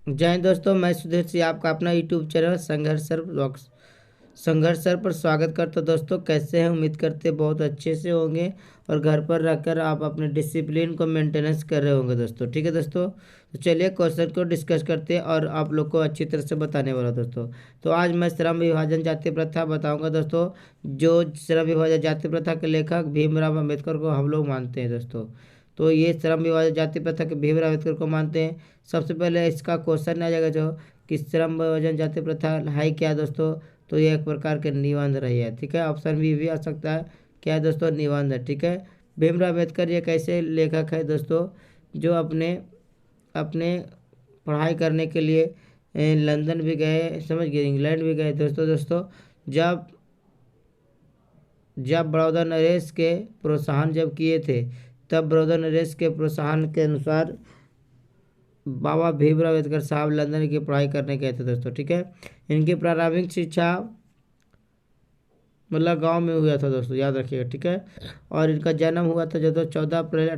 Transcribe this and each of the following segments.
जय हिंद दोस्तों, मैं सुधीर सिंह आपका अपना यूट्यूब चैनल संघर्ष सर पर स्वागत करता हूं। दोस्तों कैसे हैं? उम्मीद करते हैं बहुत अच्छे से होंगे और घर पर रहकर आप अपने डिसिप्लिन को मेंटेनेंस कर रहे होंगे दोस्तों। ठीक है दोस्तों, तो चलिए क्वेश्चन को डिस्कस करते हैं और आप लोग को अच्छी तरह से बताने वाला दोस्तों। तो आज मैं श्रम विभाजन जाति प्रथा बताऊंगा दोस्तों। जो श्रम विभाजन जाति प्रथा के लेखक भीमराव अम्बेडकर को हम लोग मानते हैं दोस्तों। तो ये श्रम विभाजन जाति प्रथा के भीमराव अम्बेडकर को मानते हैं। सबसे पहले इसका क्वेश्चन आ जाएगा जो कि श्रम विभाजन जाति प्रथा है क्या दोस्तों। तो ये एक प्रकार के निबंध रही है। ठीक है, ऑप्शन भी आ सकता है। क्या है दोस्तों? निबंध है। ठीक है, भीमराव अम्बेडकर ये कैसे लेखक है दोस्तों, जो अपने अपने पढ़ाई करने के लिए लंदन भी गए, समझ गए, इंग्लैंड भी गए दोस्तों। जब जब बड़ौदा नरेश के प्रोत्साहन जब किए थे, तब बड़ौदा नरेश के प्रोत्साहन के अनुसार बाबा भीमराव अम्बेडकर साहब लंदन की पढ़ाई करने गए थे दोस्तों। ठीक है, इनकी प्रारंभिक शिक्षा मतलब गांव में हुआ था दोस्तों, याद रखिएगा। ठीक है, और इनका जन्म हुआ था जो 14 अप्रैल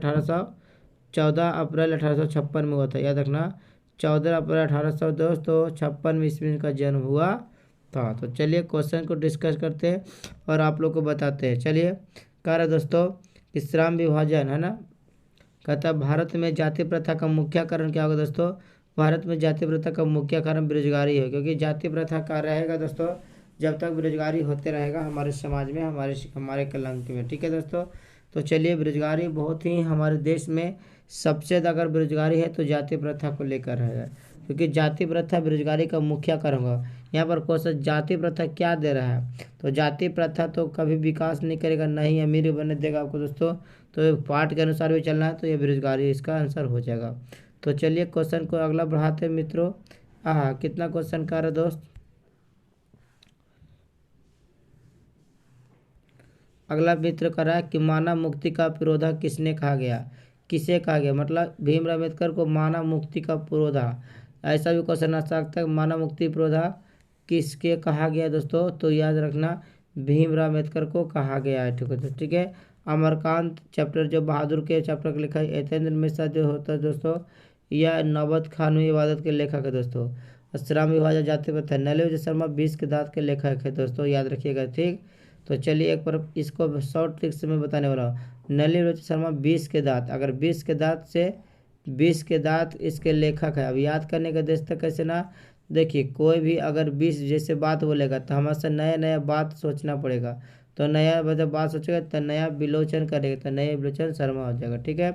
1856 में हुआ था, याद रखना। 14 अप्रैल 1800 दोस्तों 56 ईस्वी में इनका जन्म हुआ था। तो चलिए क्वेश्चन को डिस्कस करते हैं और आप लोग को बताते हैं। चलिए, कह रहे दोस्तों कि श्रम विभाजन है ना, कहता है भारत में जाति प्रथा का मुख्य कारण क्या होगा दोस्तों। भारत में जाति प्रथा का मुख्य कारण बेरोजगारी है, क्योंकि जाति प्रथा का रहेगा दोस्तों जब तक बेरोजगारी होते रहेगा हमारे समाज में, हमारे हमारे कलंक में। ठीक है दोस्तों, तो चलिए, बेरोजगारी बहुत ही हमारे देश में सबसे ज़्यादा अगर बेरोजगारी है तो जाति प्रथा को लेकर है, क्योंकि जाति प्रथा बेरोजगारी का मुख्य कारण होगा। यहाँ पर क्वेश्चन जाति प्रथा क्या दे रहा है, तो जाति प्रथा तो कभी विकास नहीं करेगा, ना ही अमीर बनने देगा आपको दोस्तों। तो पाठ के अनुसार भी चलना है, तो ये बेरोजगारी इसका आंसर हो जाएगा। तो चलिए क्वेश्चन को अगला बढ़ाते हैं मित्रों। हाँ, कितना क्वेश्चन कर रहे दोस्त। अगला मित्र कर रहा है कि मानव मुक्ति का पुरोधा किसने कहा गया, किसे कहा गया, मतलब भीमराव अम्बेडकर को मानव मुक्ति का पुरोधा, ऐसा भी क्वेश्चन आ सकता है। मानव मुक्ति पुरोधा किसके कहा गया दोस्तों, तो याद रखना भीमराव अम्बेडकर को कहा गया है। ठीक है, तो ठीक है। अमरकांत चैप्टर जो बहादुर के चैप्टर का लिखा है, यतेंद्र मिश्रा जो होता है दोस्तों, यह नौबत खानवी इबादत के लेखक है दोस्तों। श्रम विभाजन जाति प्रथा नलिनी शर्मा 20 के दांत के लेखक है दोस्तों, याद रखिएगा। ठीक, तो चलिए एक बार इसको शॉर्ट ट्रिक से मैं बताने वाला हूँ। नलिनी शर्मा 20 के दांत, अगर 20 के दांत से 20 के दांत इसके लेखक है। अब याद करने का देश तक कैसे ना, देखिए कोई भी अगर 20 जैसे बात बोलेगा तो हमारे से नया नया बात सोचना पड़ेगा। तो नया जब बात सोचेगा तो नया विलोचन करेगा, तो नया विलोचन शर्मा हो जाएगा। ठीक है,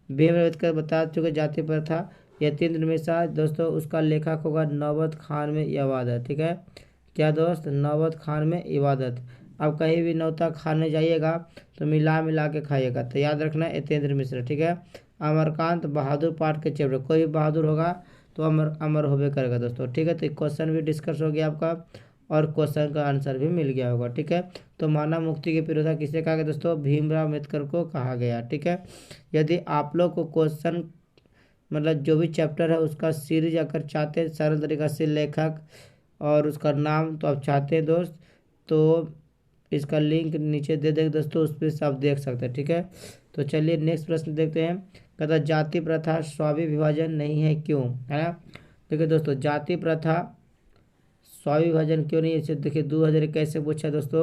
भीमराव अम्बेडकर बता चुके जाति प्रथा। यतीन्द्र मिश्रा दोस्तों उसका लेखक होगा नौबत खान में इबादत। ठीक है, क्या दोस्त, नौबत खान में इबादत। अब कहीं भी नौता खाने जाइएगा तो मिला मिला के खाइएगा, तो याद रखना यतीन्द्र मिश्रा। ठीक है, अमरकांत बहादुर पाठ के चैप्टर, कोई भी बहादुर होगा तो अमर अमर होबे करेगा दोस्तों। ठीक है, तो क्वेश्चन भी डिस्कस हो गया आपका और क्वेश्चन का आंसर भी मिल गया होगा। ठीक है, तो मानव मुक्ति के पुरोधा किसे कहा गया दोस्तों, भीमराव अम्बेडकर को कहा गया। ठीक है, यदि आप लोग को क्वेश्चन मतलब जो भी चैप्टर है उसका सीरीज अगर चाहते हैं सरल तरीका से लेखक और उसका नाम तो आप चाहते हैं दोस्त, तो इसका लिंक नीचे दे देंगे दोस्तों, उस पर आप देख सकते हैं। ठीक है, तो चलिए नेक्स्ट प्रश्न देखते हैं। कहता जाति प्रथा स्वामी विभाजन नहीं है क्यों, है ना। देखिए दोस्तों, जाति प्रथा स्वामी विभाजन क्यों नहीं है, इसे देखिए 2021 से पूछा दोस्तों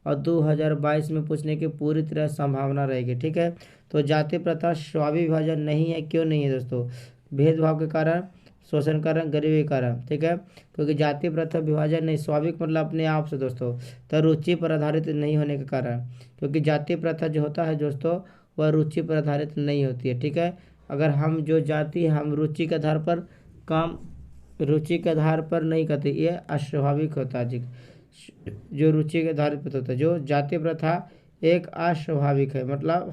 और 2022 में पूछने की पूरी तरह संभावना रहेगी। ठीक है, तो जाति प्रथा स्वामी विभाजन नहीं है क्यों नहीं है दोस्तों, भेदभाव के कारण, शोषण कारण, गरीबी के कारण। ठीक है, क्योंकि जाति प्रथा विभाजन नहीं, स्वाभाविक मतलब अपने आप से दोस्तों, तो रुचि पर आधारित नहीं होने के कारण, क्योंकि जाति प्रथा जो होता है दोस्तों वह रुचि पर आधारित नहीं होती है। ठीक है, अगर हम जो जाति हम रुचि के आधार पर काम, रुचि के आधार पर नहीं करते, ये अस्वाभाविक होता है। जो रुचि के आधार पर होता है, जो जाति प्रथा एक अस्वाभाविक है, मतलब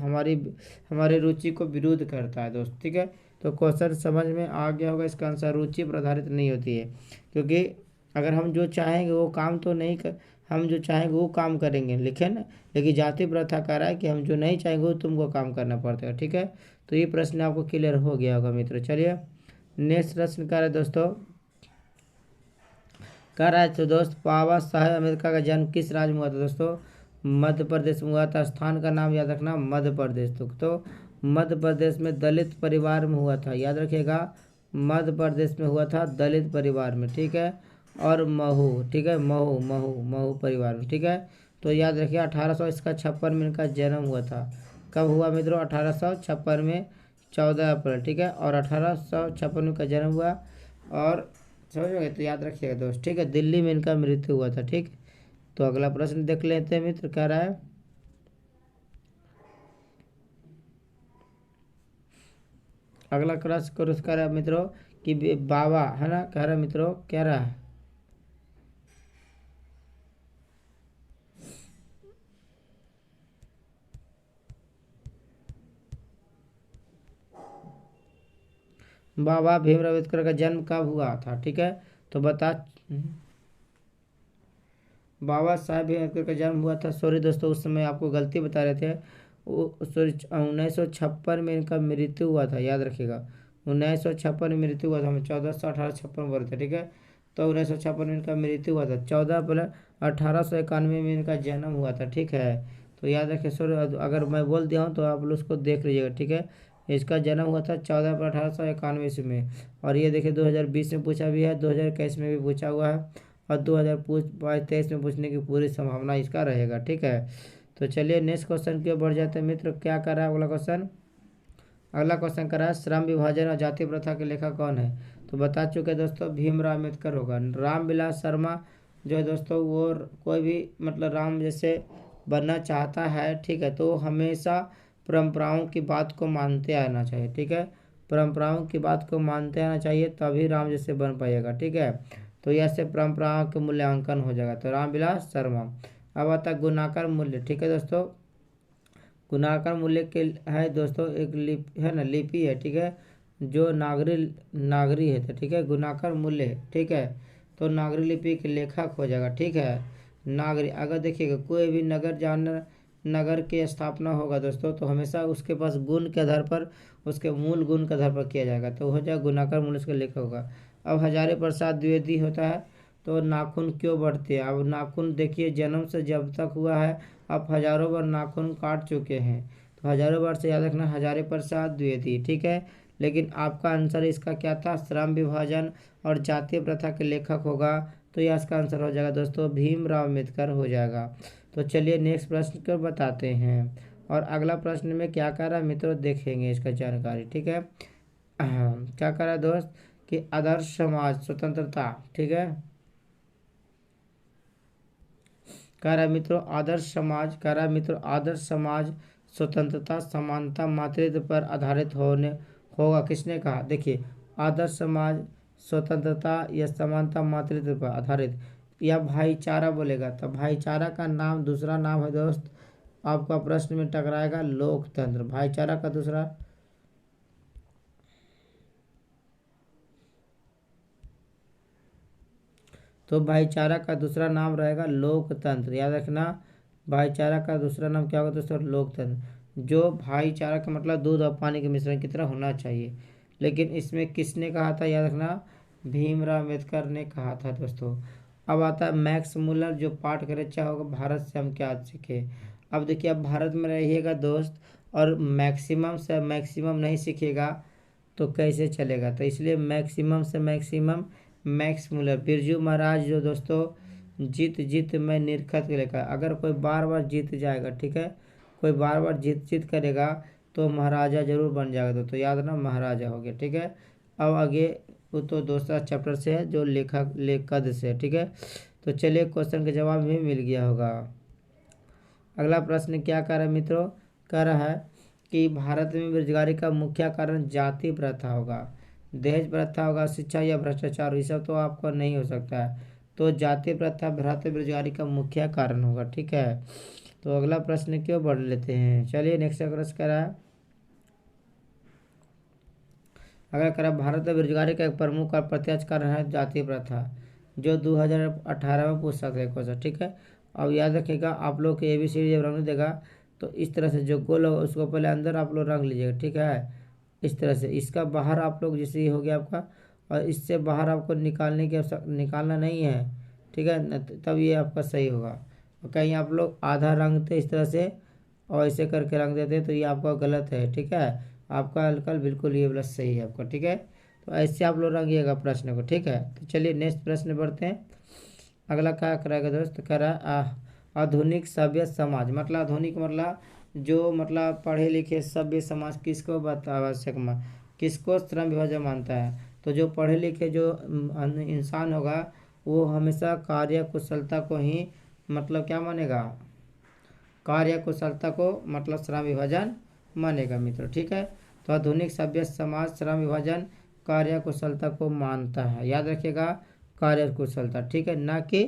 हमारी रुचि को विरुद्ध करता है दोस्त। ठीक है, तो क्वेश्चन समझ में आ गया होगा, इसका आंसर रुचि पर आधारित नहीं होती है, क्योंकि अगर हम जो चाहेंगे वो काम तो नहीं कर, हम जो चाहेंगे वो काम करेंगे, लिखे ना। लेकिन जाति प्रथा कह रहा है कि हम जो नहीं चाहेंगे वो तुमको काम करना पड़ता है। ठीक है, तो ये प्रश्न आपको क्लियर हो गया होगा मित्रों। चलिए नेक्स्ट प्रश्न कह रहे दोस्तों, कह रहा है तो दोस्त बाबा साहेब अम्बेडकर का जन्म किस राज्य में हुआ था दोस्तों, मध्य प्रदेश में हुआ था। स्थान का नाम याद रखना मध्य प्रदेश। तो मध्य प्रदेश में दलित परिवार में हुआ था, याद रखिएगा मध्य प्रदेश में हुआ था दलित परिवार में, ठीक है। और महू, ठीक है, महू महू महू परिवार में, ठीक है। तो याद रखिए 1856 में इनका जन्म हुआ था। कब हुआ मित्रों? 1856 में 14 अप्रैल, ठीक है। और 1856 में इनका जन्म हुआ और समझोगे तो याद रखिएगा दोस्त, ठीक है। दिल्ली में इनका मृत्यु हुआ था, ठीक। तो अगला प्रश्न देख लेते हैं मित्र, कह रहा है अगला क्लास को कह रहा है मित्रों कि बाबा है ना, कह रहा है मित्रों, कह रहा है बाबा भीमराव अम्बेडकर का जन्म कब हुआ था, ठीक है। तो बता, बाबा साहेब भीमराव अम्बेडकर का जन्म हुआ था, सॉरी दोस्तों उस समय आपको गलती बता रहे थे, वो सॉरी 1956 में इनका मृत्यु हुआ था, याद रखिएगा 1956 में मृत्यु हुआ था। हम 1418-56 बोले थे, ठीक है। तो 1956 में इनका मृत्यु हुआ था। 14 अप्रैल 1891 में इनका जन्म हुआ था, ठीक है। तो याद रखिए सॉरी, अगर मैं बोल दिया हूँ तो आप लोग उसको देख लीजिएगा, ठीक है। इसका जन्म हुआ था 14 अप्रैल 1891 ईस्वी में। और ये देखिए 2020 में पूछा भी है, 2021 में भी पूछा हुआ है और 2023 में पूछने की पूरी संभावना इसका रहेगा, ठीक है। तो चलिए नेक्स्ट क्वेश्चन की ओर बढ़ जाते हैं मित्र। क्या कर रहा है अगला क्वेश्चन? अगला क्वेश्चन कर रहा है श्रम विभाजन और जाति प्रथा के लेखक कौन है? तो बता चुके दोस्तों भीमराव अम्बेडकर होगा। रामविलास शर्मा जो है दोस्तों, वो कोई भी मतलब राम जैसे बनना चाहता है, ठीक है, तो हमेशा परंपराओं की बात को मानते आना चाहिए, ठीक है। परंपराओं की बात को मानते आना चाहिए, तभी राम जैसे बन पाइएगा, ठीक है। तो ऐसे परंपराओं के मूल्यांकन हो जाएगा। तो रामविलास शर्मा। अब आता है गुणाकार मूल्य, ठीक है दोस्तों। गुणाकार मूल्य के है दोस्तों एक लिपि है ना, लिपि है, ठीक है, जो नागरी नागरी है, तो ठीक है, गुणाकार मूल्य, ठीक है। तो नागरी लिपि के लेखक हो जाएगा, ठीक है। नागरी, अगर देखिएगा कोई भी नगर की स्थापना होगा दोस्तों, तो हमेशा उसके पास गुण के आधार पर, उसके मूल गुण के आधार पर किया जाएगा, तो हो जाएगा गुणाकार मूल्य उसका लेखक होगा। अब हजारी प्रसाद द्विवेदी होता है। तो नाखून क्यों बढ़ते हैं? अब नाखून देखिए जन्म से जब तक हुआ है अब हजारों बार नाखून काट चुके हैं, तो हजारों बार से याद रखना हजारी प्रसाद द्विवेदी, ठीक है। लेकिन आपका आंसर इसका क्या था? श्रम विभाजन और जातीय प्रथा के लेखक होगा। तो यह इसका आंसर हो जाएगा दोस्तों भीमराव अम्बेडकर हो जाएगा। तो चलिए नेक्स्ट प्रश्न को बताते हैं। और अगला प्रश्न में क्या कर रहा है मित्रों, देखेंगे इसका जानकारी, ठीक है। क्या कर रहा है दोस्त कि आदर्श समाज स्वतंत्रता, ठीक है, कह रहा है मित्रों आदर्श समाज, कह रहा है मित्रों आदर्श समाज स्वतंत्रता समानता मातृत्व पर आधारित होने होगा। किसने कहा? देखिए आदर्श समाज स्वतंत्रता या समानता मातृत्व पर आधारित या भाईचारा बोलेगा, तो भाईचारा का नाम दूसरा नाम है दोस्त, आपका प्रश्न में टकराएगा लोकतंत्र। भाईचारा का दूसरा, तो भाईचारा का दूसरा नाम रहेगा लोकतंत्र, याद रखना। भाईचारा का दूसरा नाम क्या होगा दोस्तों? लोकतंत्र। जो भाईचारा का मतलब दूध और पानी के मिश्रण की तरह होना चाहिए। लेकिन इसमें किसने कहा था? याद रखना भीमराव अम्बेडकर ने कहा था दोस्तों। अब आता है मैक्स मुलर, जो पाठ कर अच्छा होगा भारत से हम क्या सीखे। अब देखिए अब भारत में रहिएगा दोस्त और मैक्सिमम से मैक्सिमम नहीं सीखेगा तो कैसे चलेगा। तो इसलिए मैक्सिमम से maximum Max Muller, Birju Maharaj जो दोस्तों जीत जीत में निरखत के लेकर, अगर कोई बार बार जीत जाएगा, ठीक है, कोई बार बार जीत जीत करेगा तो महाराजा जरूर बन जाएगा। तो याद ना महाराजा हो गया, ठीक है। अब आगे वो तो दूसरा चैप्टर से है जो लेखक लेखद से, ठीक है। तो चलिए क्वेश्चन का जवाब भी मिल गया होगा। अगला प्रश्न क्या कर रहा है मित्रों? कह रहा है कि भारत में बेरोजगारी का मुख्य कारण जाति प्रथा होगा, दहेज प्रथा होगा, शिक्षा या भ्रष्टाचार, ये सब तो आपको नहीं हो सकता है। तो जाति प्रथा भारत में बेरोजगारी का मुख्य कारण होगा, ठीक है। तो अगला प्रश्न क्यों बढ़ लेते हैं, चलिए नेक्स्ट प्रश्न कह रहा है। अगर करा भारत में बेरोजगारी का एक प्रमुख और प्रत्यक्ष कारण है जातीय प्रथा, जो 2018 में पूछ सकते हैं क्वेश्चन, ठीक है। अब याद रखिएगा आप लोग के ABCD जब रंग देगा तो इस तरह से जो गोल होगा उसको पहले अंदर आप लोग रंग लीजिएगा, ठीक है। इस तरह से इसका बाहर आप लोग जैसे ये हो गया आपका, और इससे बाहर आपको निकालना नहीं है, ठीक है न, तब ये आपका सही होगा। और कहीं आप लोग आधा रंगते इस तरह से और ऐसे करके रंग देते तो ये आपका गलत है, ठीक है। आपका हल्का बिल्कुल ये वाला सही है आपका, ठीक है। तो ऐसे आप लोग रंगिएगा प्रश्न को, ठीक है। तो चलिए नेक्स्ट प्रश्न बढ़ते हैं। अगला क्या कराएगा दोस्त, कह रहा आधुनिक सभ्य समाज, मतलब आधुनिक मतलब जो मतलब पढ़े लिखे सभ्य समाज किसको आवश्यक किसको श्रम विभाजन मानता है। तो जो पढ़े लिखे जो इंसान होगा वो हमेशा कार्य कुशलता को ही मतलब क्या मानेगा, कार्य कुशलता को मतलब श्रम विभाजन मानेगा मित्रों, ठीक है। तो आधुनिक सभ्य समाज श्रम विभाजन कार्य कुशलता को मानता है, याद रखिएगा कार्य कुशलता, ठीक है, ना कि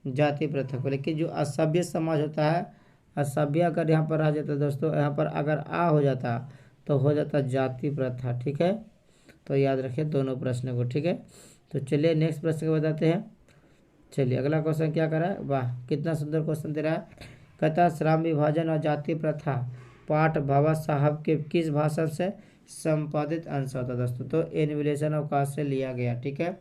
जाति प्रथा को। लेकिन जो असभ्य समाज होता है, असभ्य अगर यहाँ पर आ जाता है दोस्तों, यहाँ पर अगर आ हो जाता तो हो जाता जाति प्रथा, ठीक है। तो याद रखिए दोनों प्रश्न को, ठीक है। तो चलिए नेक्स्ट प्रश्न को बताते हैं। चलिए अगला क्वेश्चन क्या कर रहा है, वाह कितना सुंदर क्वेश्चन दे रहा है। कहता श्रम विभाजन और जाति प्रथा पाठ बाबा साहब के किस भाषण से संपादित अंश होता दोस्तों। तो एनिमेशन अवकाश से लिया गया, ठीक है।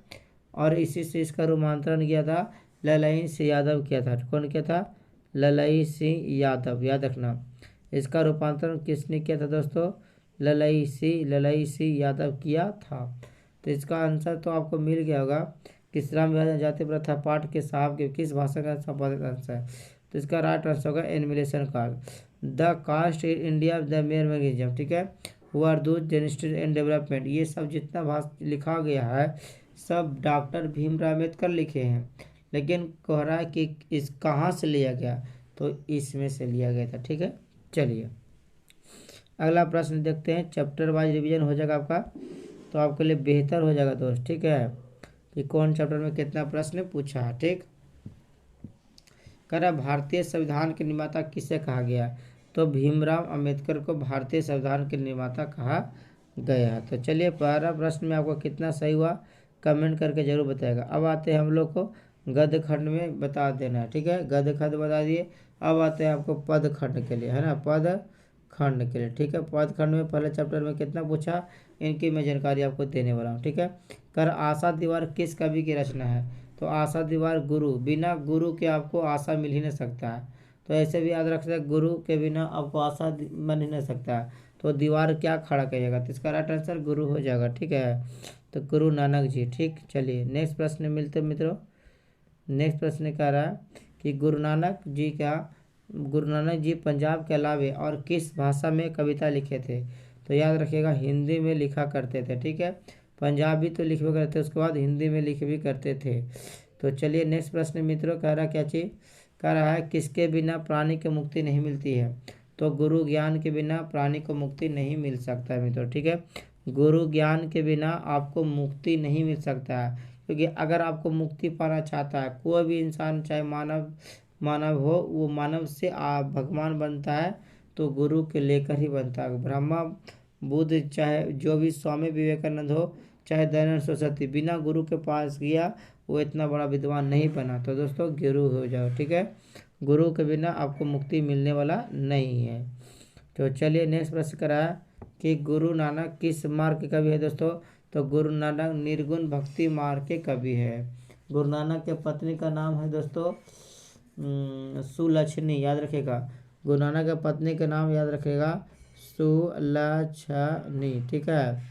और इसी से इसका रूपांतरण किया था ललाई सिंह यादव किया था। कौन किया था, ललाई सिंह यादव, याद रखना। इसका रूपांतरण किसने किया था दोस्तों, ललाई सिंह यादव किया था। तो इसका आंसर तो आपको मिल गया होगा कि श्रम विभाजन जाति प्रथा पाठ के साहब के किस भाषा का संपादित अंश है। तो इसका राइट आंसर होगा animation call the caste in India the major mechanism, ठीक है। वर्दूज जेनिस्ट्री एंड डेवलपमेंट, ये सब जितना भाषा लिखा गया है सब डॉक्टर भीमराव अम्बेडकर लिखे हैं। लेकिन कह रहा है कि इस कहाँ से लिया गया, तो इसमें से लिया गया था, ठीक है। चलिए अगला प्रश्न देखते हैं। चैप्टर वाइज रिवीजन हो जाएगा आपका, तो आपके लिए बेहतर हो जाएगा दोस्त, ठीक है, कि कौन चैप्टर में कितना प्रश्न पूछा है, ठीक। कह रहा भारतीय संविधान के निर्माता किसे कहा गया। तो भीमराव अंबेडकर को भारतीय संविधान के निर्माता कहा गया। तो चलिए पहला प्रश्न में आपको कितना सही हुआ कमेंट करके जरूर बताएगा। अब आते हैं हम लोग को गद्य खंड में बता देना है, ठीक है, गद्य खंड बता दिए। अब आते हैं आपको पद खंड के लिए, है ना, पद खंड के लिए, ठीक है। पद खंड में पहले चैप्टर में कितना पूछा इनकी मैं जानकारी आपको देने वाला हूँ, ठीक है। कर आशा दीवार किस कवि की रचना है। तो आशा दीवार गुरु, बिना गुरु के आपको आशा मिल ही नहीं सकता है। तो ऐसे भी याद रख सकते हैं गुरु के बिना आपको आशा बन ही नहीं सकता है। तो दीवार क्या खड़ा करिएगा, तो इसका राइट आंसर गुरु हो जाएगा, ठीक है। तो गुरु नानक जी, ठीक। चलिए नेक्स्ट प्रश्न मिलते मित्रों। नेक्स्ट प्रश्न कह रहा है कि गुरु नानक जी पंजाब के अलावे और किस भाषा में कविता लिखे थे। तो याद रखिएगा हिंदी में लिखा करते थे, ठीक है। पंजाबी तो लिखवे करते उसके बाद हिंदी में लिख भी करते थे। तो चलिए नेक्स्ट प्रश्न मित्रों कह रहा क्या चीज़, कह रहा है किसके बिना प्राणी को मुक्ति नहीं मिलती है। तो गुरु ज्ञान के बिना प्राणी को मुक्ति नहीं मिल सकता है मित्रों, ठीक है। गुरु ज्ञान के बिना आपको मुक्ति नहीं मिल सकता है, क्योंकि अगर आपको मुक्ति पाना चाहता है कोई भी इंसान, चाहे मानव हो, वो मानव से भगवान बनता है तो गुरु के लेकर ही बनता है। ब्रह्मा बुद्ध, चाहे जो भी स्वामी विवेकानंद हो, चाहे दयानंद सरस्वती, बिना गुरु के पास गया वो इतना बड़ा विद्वान नहीं बना। तो दोस्तों गुरु हो जाओ, ठीक है। गुरु के बिना आपको मुक्ति मिलने वाला नहीं है। तो चलिए नेक्स्ट प्रश्न करा कि गुरु नानक किस मार्ग के कवि है दोस्तों। तो गुरु नानक निर्गुण भक्ति मार्ग के कवि है। गुरु नानक के पत्नी का नाम है दोस्तों सुलक्षणी, याद रखेगा। गुरु नानक के पत्नी का नाम याद रखेगा सुलक्षणी, ठीक है।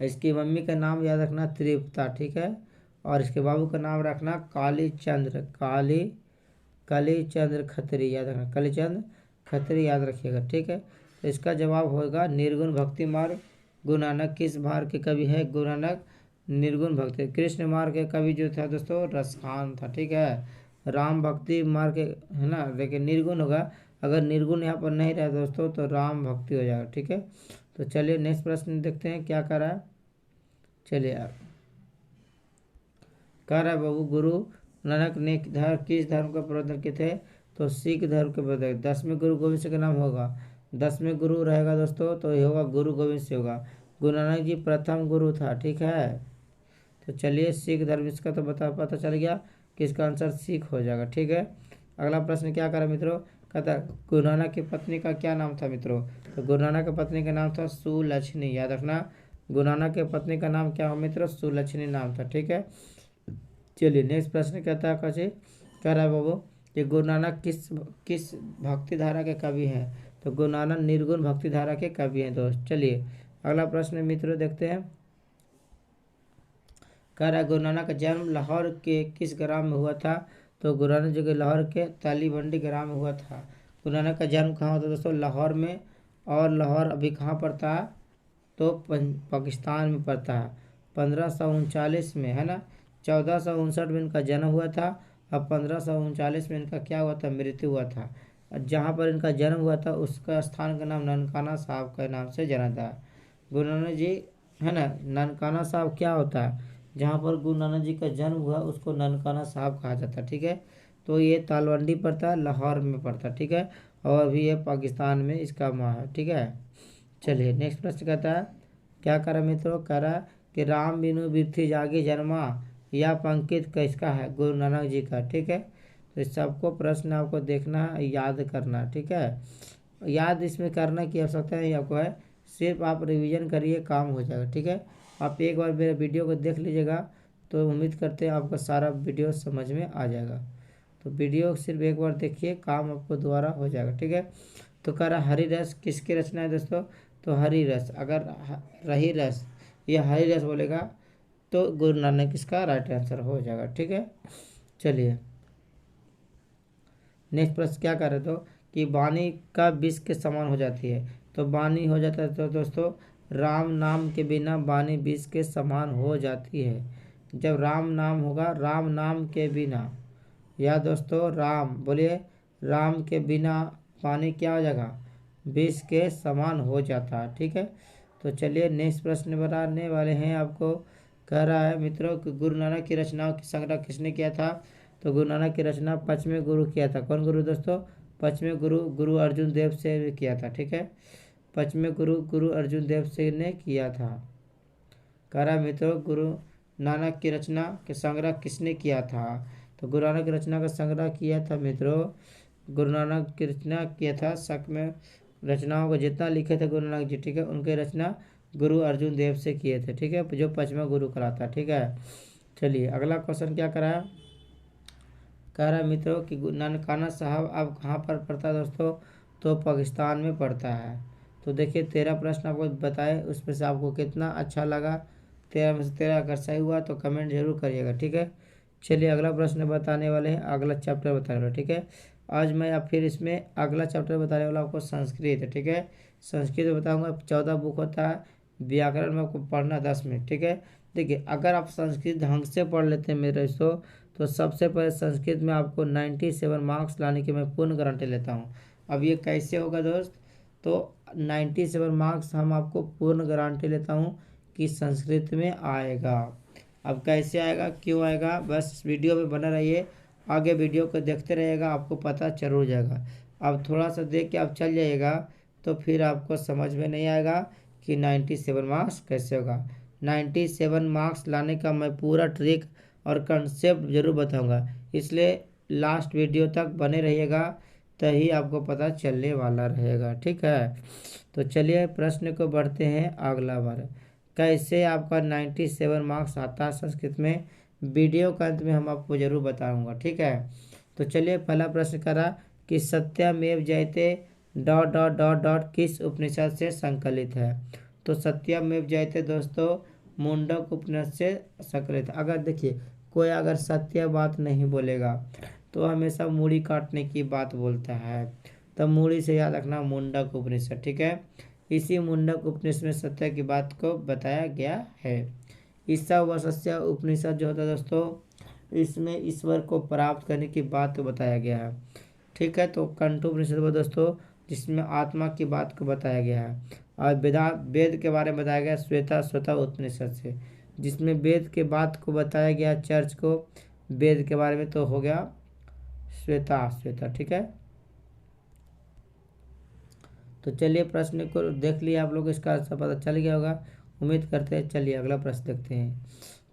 इसकी मम्मी का नाम याद रखना तृप्ता, ठीक है। और इसके बाबू का नाम रखना कालीचंद्र खत्री, याद रखना कालीचंद्र खत्री, याद रखिएगा, ठीक है। तो इसका जवाब होगा निर्गुण भक्ति मार्ग। गुरु नानक किस मार्ग के कवि है, गुरु नानक निर्गुण भक्ति। कृष्ण मार्ग के कवि जो था दोस्तों रसखान था, ठीक है। राम भक्ति मार्ग के है ना, लेकिन निर्गुण होगा। अगर निर्गुण यहाँ पर नहीं रहा दोस्तों तो राम भक्ति हो जाएगा, ठीक है। तो चलिए नेक्स्ट प्रश्न देखते हैं क्या कर रहा है। चलिए कह रहा है बाबू गुरु नानक ने किस धर्म का प्रवर्तन किए थे। तो सिख धर्म के प्रवर्तक। 10वें गुरु गोविंद सिंह का नाम होगा, 10वें गुरु रहेगा दोस्तों तो ये होगा गुरु गोविंद सिंह होगा। गुरु नानक जी प्रथम गुरु था, ठीक है। तो चलिए सिख धर्म इसका तो पता चल गया कि इसका आंसर सिख हो जाएगा, ठीक है। अगला प्रश्न क्या करा मित्रों, कहता गुरु नानक की पत्नी का क्या नाम था मित्रों। तो गुरु नानक की पत्नी का नाम था सुलक्षणी, याद रखना। गुरु नानक के पत्नी का नाम क्या हो मित्रों, सुलक्षणी नाम था, ठीक है। चलिए नेक्स्ट प्रश्न कहता है कैसे, कह रहा है बाबू कि गुरु नानक किस भक्ति धारा के कवि हैं। तो गुरु नानक निर्गुण भक्ति धारा के कवि हैं दोस्त। चलिए अगला प्रश्न मित्रों देखते हैं। कह रहा है गुरु नानक का जन्म लाहौर के किस ग्राम में हुआ था? तो गुरु नानक जी के लाहौर के तालीबंडी ग्राम में हुआ था। गुरु नानक का जन्म कहाँ होता है दोस्तों? लाहौर में। और लाहौर अभी कहाँ पड़ता है? तो पाकिस्तान में पड़ता है। 1539 में, है ना। 1459 में इनका जन्म हुआ था। अब 1539 में इनका क्या हुआ था? मृत्यु हुआ था। जहाँ पर इनका जन्म हुआ था उसका स्थान का नाम ननकाना साहब के नाम से जाना था। गुरु नानक जी, है ना। ननकाना साहब क्या होता है? जहाँ पर गुरु नानक जी का जन्म हुआ उसको ननकाना साहब कहा जाता है, ठीक है। तो ये तालवंडी पड़ता है, लाहौर में पड़ता है, ठीक है। और अभी ये पाकिस्तान में इसका माँ है, ठीक है। चलिए नेक्स्ट प्रश्न कहता है, क्या कह रहा मित्रों? कह रहा कि राम बिनु बिरथी जागी जन्मा, यह पंक्ति किसका है? गुरु नानक जी का, ठीक है। तो इस सबको प्रश्न आपको देखना है, याद करना, ठीक है। याद इसमें करना की आवश्यकता नहीं आपको है, सिर्फ आप रिवीजन करिए, काम हो जाएगा, ठीक है। आप एक बार मेरे वीडियो को देख लीजिएगा तो उम्मीद करते हैं आपका सारा वीडियो समझ में आ जाएगा। तो वीडियो सिर्फ एक बार देखिए, काम आपको दोबारा हो जाएगा, ठीक है। तो कह रहा हरि रस किसकी रचना है दोस्तों? तो हरि रस, अगर रही रस, ये हरि रस बोलेगा तो गुरु नानक इसका राइट आंसर हो जाएगा, ठीक है। चलिए नेक्स्ट प्रश्न क्या कर रहे तो कि वाणी का विष के समान हो जाती है। तो वाणी हो जाता है तो दोस्तों राम नाम के बिना वाणी विष के समान हो जाती है। जब राम नाम होगा, राम नाम के बिना, या दोस्तों राम बोलिए, राम के बिना पानी क्या हो जाएगा? विष के समान हो जाता है, ठीक है। तो चलिए नेक्स्ट प्रश्न बताने वाले हैं आपको। कह रहा है मित्रों कि गुरु नानक की रचनाओं की संग्रह किसने किया था? तो गुरु नानक की रचना 5वें गुरु किया था। कौन गुरु दोस्तों? 5वें गुरु गुरु अर्जुन देव से किया था, ठीक है। 5वें गुरु गुरु अर्जुन देव से ने किया था। कह रहा है मित्रों गुरु नानक की रचना के संग्रह किसने किया था? तो गुरु नानक की रचना का संग्रह किया था मित्रों, गुरु नानक की रचना किया था, शक में रचनाओं को जितना लिखे थे गुरु नानक जी, ठीक है, उनकी रचना गुरु अर्जुन देव से किए थे, ठीक है, जो 5वां गुरु कहलाता, ठीक है। चलिए अगला क्वेश्चन क्या कराया? कह रहा है मित्रों कि ननकाना साहब अब कहाँ पर पड़ता है दोस्तों? तो पाकिस्तान में पड़ता है। तो देखिए 13 प्रश्न आपको बताए, उसमें से आपको कितना अच्छा लगा? 13 में से 13 अगर सही हुआ तो कमेंट जरूर करिएगा, ठीक है। चलिए अगला प्रश्न बताने वाले हैं, अगला चैप्टर बताने वाले, ठीक है। आज मैं अब फिर इसमें अगला चैप्टर बताने वाला आपको संस्कृत है, ठीक है। संस्कृत में बताऊँगा 14 बुक होता है, व्याकरण में आपको पढ़ना 10 मिनट, ठीक है। देखिए अगर आप संस्कृत ढंग से पढ़ लेते हैं मेरे दोस्तों, तो सबसे पहले संस्कृत में आपको 97 मार्क्स लाने की मैं पूर्ण गारंटी लेता हूँ। अब ये कैसे होगा दोस्त? तो 97 मार्क्स हम आपको पूर्ण गारंटी लेता हूँ कि संस्कृत में आएगा। अब कैसे आएगा, क्यों आएगा, बस वीडियो में बना रहिए, आगे वीडियो को देखते रहिएगा, आपको पता जरूर जाएगा। अब थोड़ा सा देख के आप चल जाइएगा तो फिर आपको समझ में नहीं आएगा कि 97 मार्क्स कैसे होगा। 97 मार्क्स लाने का मैं पूरा ट्रिक और कंसेप्ट जरूर बताऊंगा, इसलिए लास्ट वीडियो तक बने रहिएगा, तभी आपको पता चलने वाला रहेगा, ठीक है। तो चलिए प्रश्न को बढ़ते हैं अगला बार, कैसे आपका 97 मार्क्स आता है संस्कृत में, वीडियो के अंत में हम आपको जरूर बताऊंगा, ठीक है। तो चलिए पहला प्रश्न करा कि सत्यमेव जयते डॉट डॉट डॉट डॉट किस उपनिषद से संकलित है? तो सत्यमेव जयते दोस्तों मुंडक उपनिषद से संकलित। अगर देखिए कोई अगर सत्य बात नहीं बोलेगा तो हमेशा मूड़ी काटने की बात बोलता है, तो मूड़ी से याद रखना मुंडक उपनिषद, ठीक है। इसी मुंडक उपनिषद में सत्य की बात को बताया गया है। ईशावास्य उपनिषद जो होता है दोस्तों, इसमें ईश्वर को प्राप्त करने की बात बताया गया है, ठीक है। तो कंठ उपनिषद में दोस्तों जिसमें आत्मा की बात को बताया गया है, और वेद के बारे में बताया गया श्वेता स्वता उपनिषद से, जिसमें वेद के बात को बताया गया चर्च को वेद के बारे में, तो हो गया श्वेता श्वेता, ठीक है। तो चलिए प्रश्न को देख लिया आप लोग, इसका आंसर पता चल गया होगा, उम्मीद करते हैं। चलिए अगला प्रश्न देखते हैं।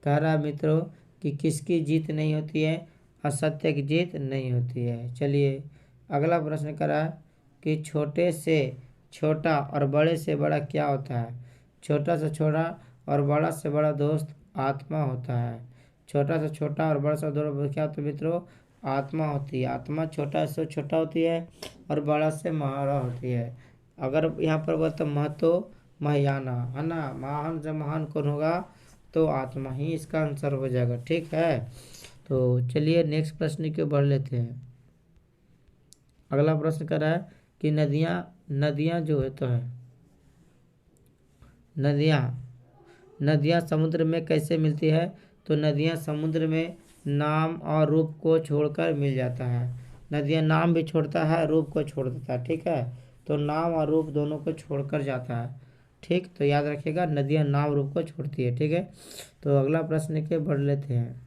कह रहा है मित्रों कि किसकी जीत नहीं होती है? असत्य की जीत नहीं होती है। चलिए अगला प्रश्न कह रहा है कि छोटे से छोटा और बड़े से बड़ा क्या होता है? छोटा से छोटा और बड़ा से बड़ा दोस्त आत्मा होता है। छोटा से छोटा और बड़ा से बड़ा क्या होता है मित्रों? आत्मा होती है। आत्मा छोटा से छोटा होती है और बड़ा से बड़ा होती है। अगर यहाँ पर बोलते महतो महायाना, है ना, महान से महान कौन होगा? तो आत्मा ही इसका आंसर हो जाएगा। ठीक है, तो चलिए नेक्स्ट प्रश्न की ओर बढ़ लेते हैं। अगला प्रश्न कर रहा है कि नदियाँ नदियाँ जो है तो है नदियाँ नदियाँ समुद्र में कैसे मिलती है? तो नदियाँ समुद्र में नाम और रूप को छोड़कर मिल जाता है। नदियाँ नाम भी छोड़ता है, रूप को छोड़ देता है। ठीक है, तो नाम और रूप दोनों को छोड़कर जाता है। ठीक, तो याद रखिएगा नदियाँ नाम रूप को छोड़ती है। ठीक है, तो अगला प्रश्न के बढ़ लेते हैं।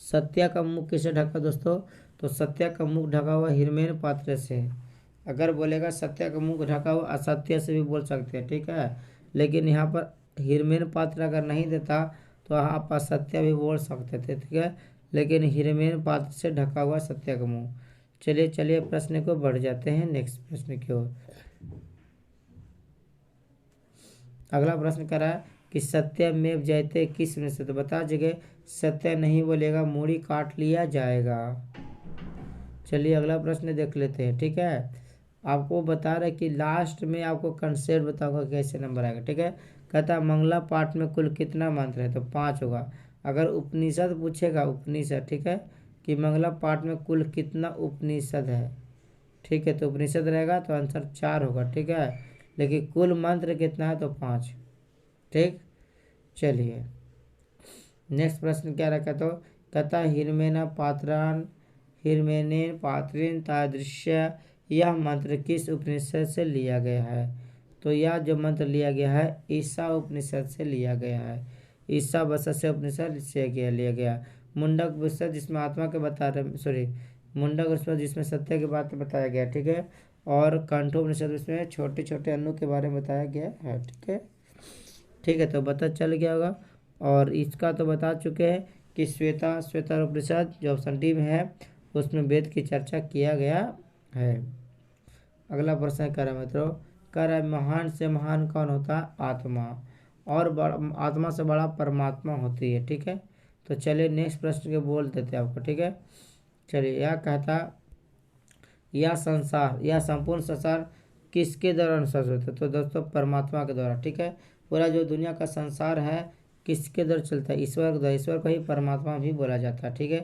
सत्या का मुख किसे ढका दोस्तों? तो सत्या का मुख ढका हुआ हिरमेन पात्र से। अगर बोलेगा सत्या का मुख ढका हुआ असत्य से भी बोल सकते हैं। ठीक है, लेकिन यहाँ पर हिरमेन पात्र अगर नहीं देता तो आप असत्य भी बोल सकते थे। ठीक है, लेकिन हिरमेन पात्र से ढका हुआ सत्या का मुंह। चलिए चलिए प्रश्न को बढ़ जाते हैं नेक्स्ट प्रश्न की ओर। अगला प्रश्न कर रहा है कि सत्यमेव जयते किस में से? तो बता जगह सत्य नहीं बोलेगा मूड़ी काट लिया जाएगा। चलिए अगला प्रश्न देख लेते हैं। ठीक है, आपको बता रहे कि लास्ट में आपको कंसेप्ट बताऊंगा कैसे नंबर आएगा। ठीक है, कहता है मंगला पाठ में कुल कितना मंत्र है? तो 5 होगा। अगर उपनिषद पूछेगा, उपनिषद, ठीक है, कि मंगला पाठ में कुल कितना उपनिषद है, ठीक है, तो उपनिषद रहेगा तो आंसर 4 होगा। ठीक है, लेकिन कुल मंत्र कितना है? तो 5। ठीक, चलिए नेक्स्ट प्रश्न क्या रखा? तो कहता हिरमेना पात्रान हिरमेने पात्रेन तादृश्य, यह मंत्र किस उपनिषद से लिया गया है? तो यह जो मंत्र लिया गया है ईसा उपनिषद से लिया गया है। ईसा वसस्य उपनिषद से लिया गया। मुंडक उपनिषद जिसमें आत्मा के बता रहे, सॉरी, मुंडक उपनिषद जिसमें सत्य की बात बताया गया। ठीक है, और कंठोपनिषद इसमें छोटे छोटे अणु के बारे में बताया गया है। ठीक है, ठीक है, तो पता चल गया होगा। और इसका तो बता चुके हैं कि श्वेता उपनिषद जो ऑप्शन डी में है उसमें वेद की चर्चा किया गया है। अगला प्रश्न कर रहा है मित्रों, कह रहा है महान से महान कौन होता है? आत्मा, और आत्मा से बड़ा परमात्मा होती है। ठीक है, तो चलिए नेक्स्ट प्रश्न के बोल देते हैं आपको। ठीक है, चलिए यह कहता यह संसार, यह संपूर्ण संसार किसके द्वारा अनुसार होता है? तो दोस्तों परमात्मा के द्वारा। ठीक है, पूरा जो दुनिया का संसार है किसके द्वारा चलता है? ईश्वर के द्वारा। ईश्वर को ही परमात्मा भी बोला जाता है। ठीक है,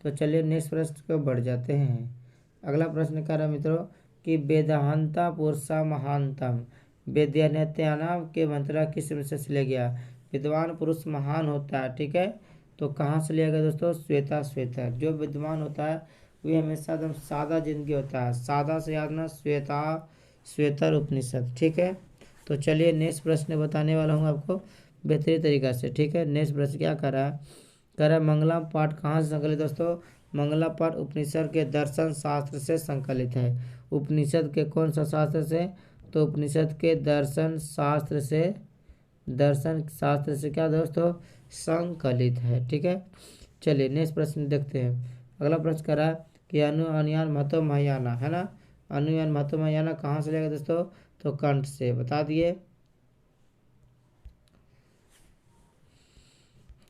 तो चलिए नेक्स्ट प्रश्न को बढ़ जाते हैं। अगला प्रश्न कर रहा है मित्रों कि वेदांता पुरुषा महानतम वेद्यनाम के मंत्र किस में से लिया गया? विद्वान पुरुष महान होता है। ठीक है, तो कहाँ से लिया गया दोस्तों? श्वेता। जो विद्वान होता है वह हमेशा एकदम सादा जिंदगी होता है। सादा से याद ना श्वेतर उपनिषद। ठीक है, तो चलिए नेक्स्ट प्रश्न बताने वाला हूँ आपको बेहतरीन तरीका से। ठीक है, नेक्स्ट प्रश्न क्या कर रहा है? कह रहा है मंगला पाठ कहाँ से संकलित? दोस्तों मंगला पाठ उपनिषद के दर्शन शास्त्र से संकलित है। उपनिषद के कौन सा शास्त्र से? तो उपनिषद के दर्शन शास्त्र से क्या दोस्तों? संकलित है। ठीक है, चलिए नेक्स्ट प्रश्न देखते हैं। अगला प्रश्न कर रहा है कि अनुयान महतो महायाना, है ना, अनुयान महतो महायाना कहाँ से लेगा दोस्तों? तो कंठ से। बता दिए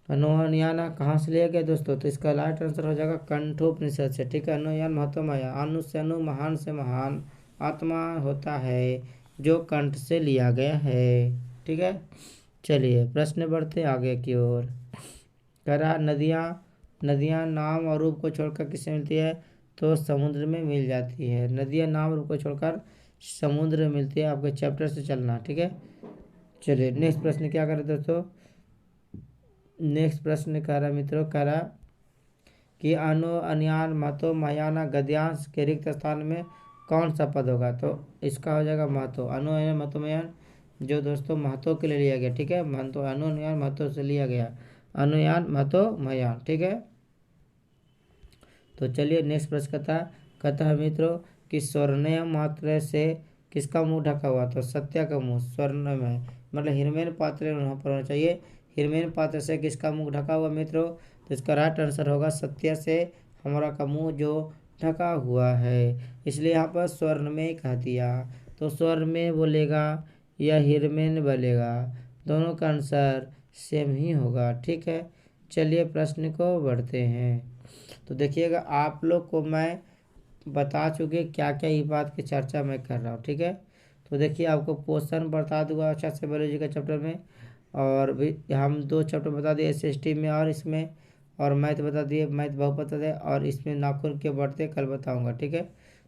अनुयाना कहाँ से लिया गया दोस्तों? तो इसका राइट आंसर हो जाएगा कंठोपनिषद से। ठीक है, अनुयान महतो माया, अनु से अनु, महान से महान आत्मा होता है जो कंठ से लिया गया है। ठीक है, चलिए प्रश्न बढ़ते आगे की ओर। कह रहा नदियाँ नाम और रूप को छोड़कर किससे मिलती है? तो समुद्र में मिल जाती है। नदियाँ नाम रूप को छोड़कर समुद्र में मिलती है। आपके चैप्टर से चलना। ठीक है, चलिए नेक्स्ट प्रश्न क्या करें दोस्तों? नेक्स्ट प्रश्न कह रहा मित्रों, कह रहा कि अनु अन्यान महतो महायाना गद्यांश के रिक्त स्थान में कौन सा पद होगा? तो इसका हो जाएगा महतो। अनु अन्यान महतो महायान जो दोस्तों महतो के लिए लिया गया। ठीक है, महतो अनु अन्यान महतो से लिया गया, अनुयान महतो महायान। ठीक है, तो चलिए नेक्स्ट प्रश्न कहता है मित्रों कि स्वर्णय मात्र से किसका मुंह ढका हुआ? तो सत्या का मुंह स्वर्ण में, मतलब हिरमेन पात्र वहाँ पर होना चाहिए। हिरमेन पात्र से किसका मुंह ढका हुआ मित्रों? तो इसका राइट आंसर होगा सत्य से हमारा का मुंह जो ढका हुआ है, इसलिए यहाँ पर स्वर्ण में कह दिया। तो स्वर्ण में बोलेगा या हिरमेन बोलेगा, दोनों का आंसर सेम ही होगा। ठीक है, चलिए प्रश्न को बढ़ते हैं। तो देखिएगा आप लोग को मैं बता चुके क्या क्या ये बात की चर्चा मैं कर रहा हूँ। ठीक है, तो देखिए आपको पोर्शन बता दूंगा अच्छा से बायोलॉजी का चैप्टर में, और भी हम 2 चैप्टर बता दिए एसएसटी में और इसमें, और मैथ बता दिए, मैथ बहुपद बता दिए, और इसमें नाखून के बढ़ते कल बताऊंगा। ठीक है,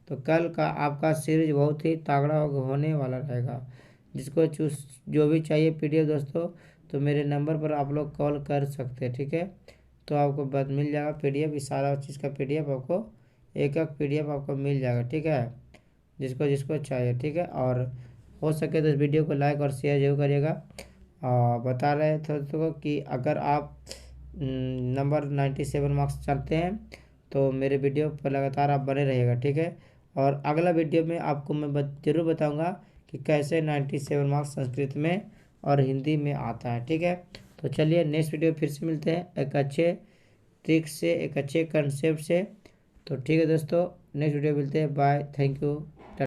तो कल का आपका सीरीज बहुत ही तगड़ा होने वाला रहेगा। जिसको चूज जो भी चाहिए पीडीएफ दोस्तों, तो मेरे नंबर पर आप लोग कॉल कर सकते हैं। ठीक है, तो आपको बाद मिल जाएगा पीडीएफ, इस सारा चीज़ का पीडीएफ आपको एक एक पीडीएफ आपको मिल जाएगा। ठीक है, जिसको जिसको चाहिए। ठीक है, और हो सके तो इस वीडियो को लाइक और शेयर जरूर करिएगा। बता रहे थे तो कि अगर आप नंबर 97 मार्क्स चाहते हैं तो मेरे वीडियो पर लगातार आप बने रहिएगा। ठीक है, और अगला वीडियो में आपको मैं जरूर बताऊंगा कि कैसे 97 मार्क्स संस्कृत में और हिंदी में आता है। ठीक है, तो चलिए नेक्स्ट वीडियो फिर से मिलते हैं एक अच्छे ट्रिक से, एक अच्छे कंसेप्ट से। तो ठीक है दोस्तों, नेक्स्ट वीडियो मिलते हैं। Bye, thank you.